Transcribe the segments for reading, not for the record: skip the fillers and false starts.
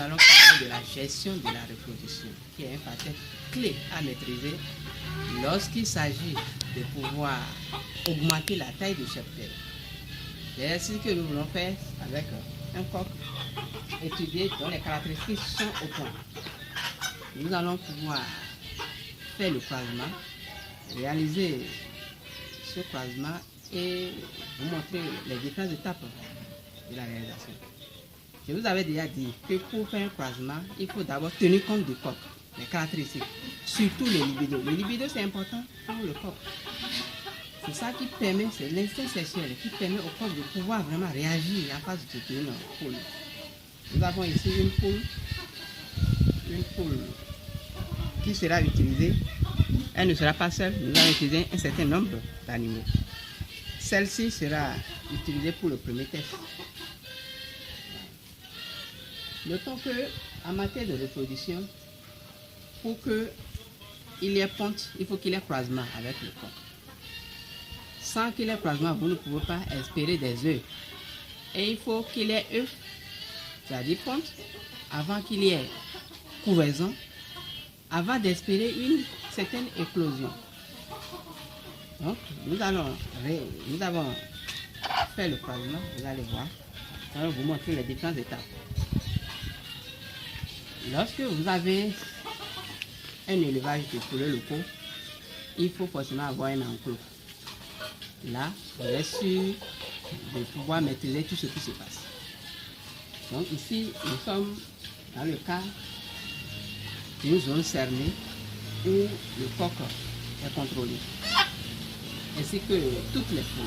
allons parler de la gestion de la reproduction, qui est un facteur clé à maîtriser lorsqu'il s'agit de pouvoir augmenter la taille du cheptel. C'est ce que nous voulons faire avec un coq étudié dont les caractéristiques sont au point. Nous allons pouvoir faire le croisement, réaliser ce croisement et vous montrer les différentes étapes de la réalisation. Je vous avais déjà dit que pour faire un croisement, il faut d'abord tenir compte du coq, les caractéristiques, surtout le libido. Le libido, c'est important pour le coq. C'est ça qui permet, c'est l'instinct sexuel qui permet au coq de pouvoir vraiment réagir en face d'une poule. Nous avons ici une poule qui sera utilisée. Elle ne sera pas seule, nous allons utiliser un certain nombre d'animaux. Celle-ci sera utilisée pour le premier test. Notons qu'en matière de reproduction, pour qu'il y ait ponte, il faut qu'il y ait croisement avec le coq. Sans qu'il y ait croisement, vous ne pouvez pas espérer des œufs. Et il faut qu'il y ait œufs, c'est-à-dire ponte, avant qu'il y ait couvaison, avant d'espérer une certaine éclosion. Donc, nous avons fait le croisement, vous allez voir. Je vais vous montrer les différentes étapes. Lorsque vous avez un élevage de poulets locaux, il faut forcément avoir un enclos. Là, vous êtes sûr de pouvoir maîtriser tout ce qui se passe. Donc ici, nous sommes dans le cas d'une zone cernée où le coq est contrôlé, ainsi que toutes les poules.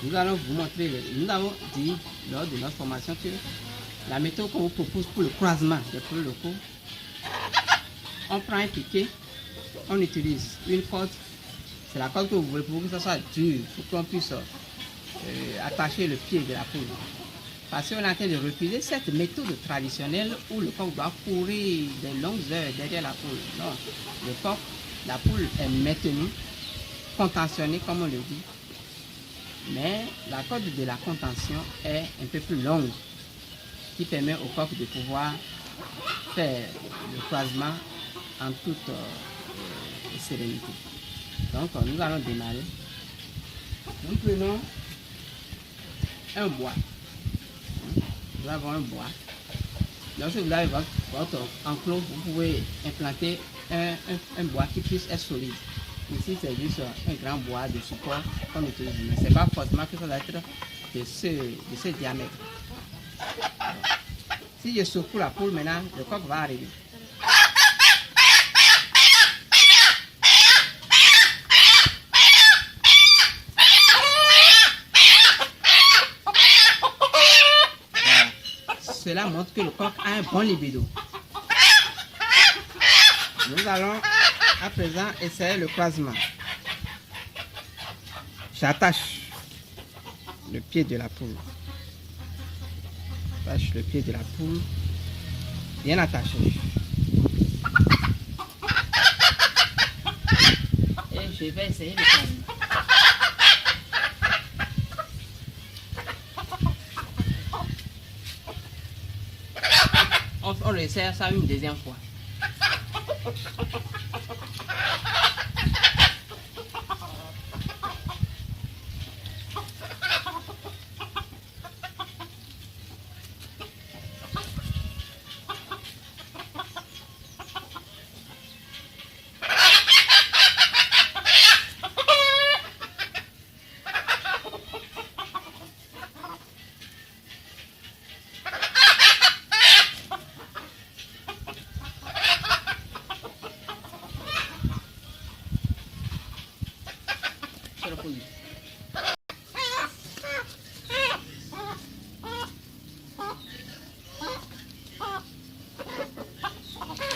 Nous allons vous montrer, nous avons dit lors de notre formation que la méthode qu'on vous propose pour le croisement des poules locaux, on prend un piquet, on utilise une corde, c'est la corde que vous voulez pour que ça soit dur, pour qu'on puisse attacher le pied de la poule. Parce qu'on est en train de refuser cette méthode traditionnelle où le coq doit courir des longues heures derrière la poule. Non, le coq, la poule est maintenue, contentionnée comme on le dit, mais la corde de la contention est un peu plus longue, qui permet au coq de pouvoir faire le croisement en toute sérénité. Donc nous allons démarrer. Nous prenons un bois. Nous avons un bois. Lorsque vous avez votre enclos, vous pouvez implanter un bois qui puisse être solide. Ici, c'est juste un grand bois de support qu'on utilise. Mais ce n'est pas forcément que ça doit être de ce diamètre. Si je secoue la poule maintenant, le coq va arriver. Cela montre que le coq a un bon libido. Nous allons à présent essayer le croisement. J'attache le pied de la poule. J'attache le pied de la poule. Bien attaché. Et je vais essayer le croisement. On essaie ça une deuxième fois.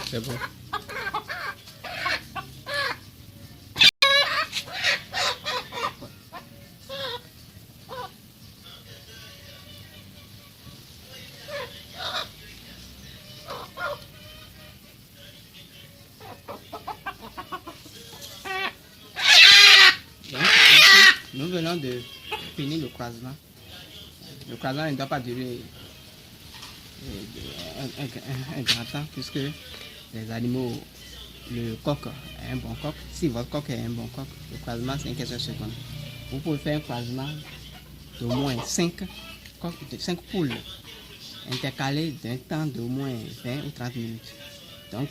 C'est bon. Nous venons de finir le croisement. Le croisement ne doit pas durer un grand temps, puisque les animaux, le coq est un bon coq. Si votre coq est un bon coq, le croisement c'est une question de seconde. Vous pouvez faire un croisement d'au moins 5 poules intercalées d'un temps d'au moins 20 ou 30 minutes. Donc,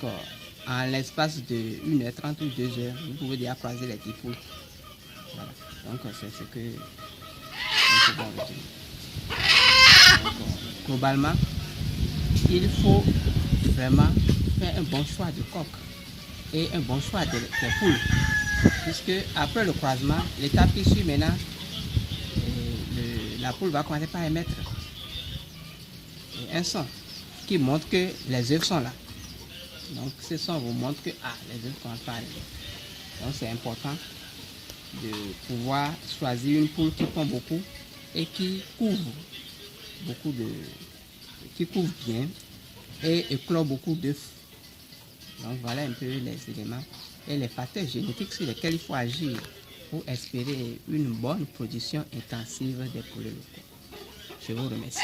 en l'espace de 1h30 ou 2h, vous pouvez déjà croiser les 10 poules. Voilà. Donc, c'est ce que nous pouvons retenir. Donc, globalement, il faut vraiment faire un bon choix de coq et un bon choix des poules. Puisque après le croisement, l'étape qui suit maintenant, la poule va commencer par émettre un son qui montre que les œufs sont là. Donc ce son vous montre que les œufs commencent par émettre. Donc c'est important de pouvoir choisir une poule qui pond beaucoup et qui couvre bien et éclore beaucoup d'œufs. Donc voilà un peu les éléments et les facteurs génétiques sur lesquels il faut agir pour espérer une bonne production intensive des poulets locaux. Je vous remercie.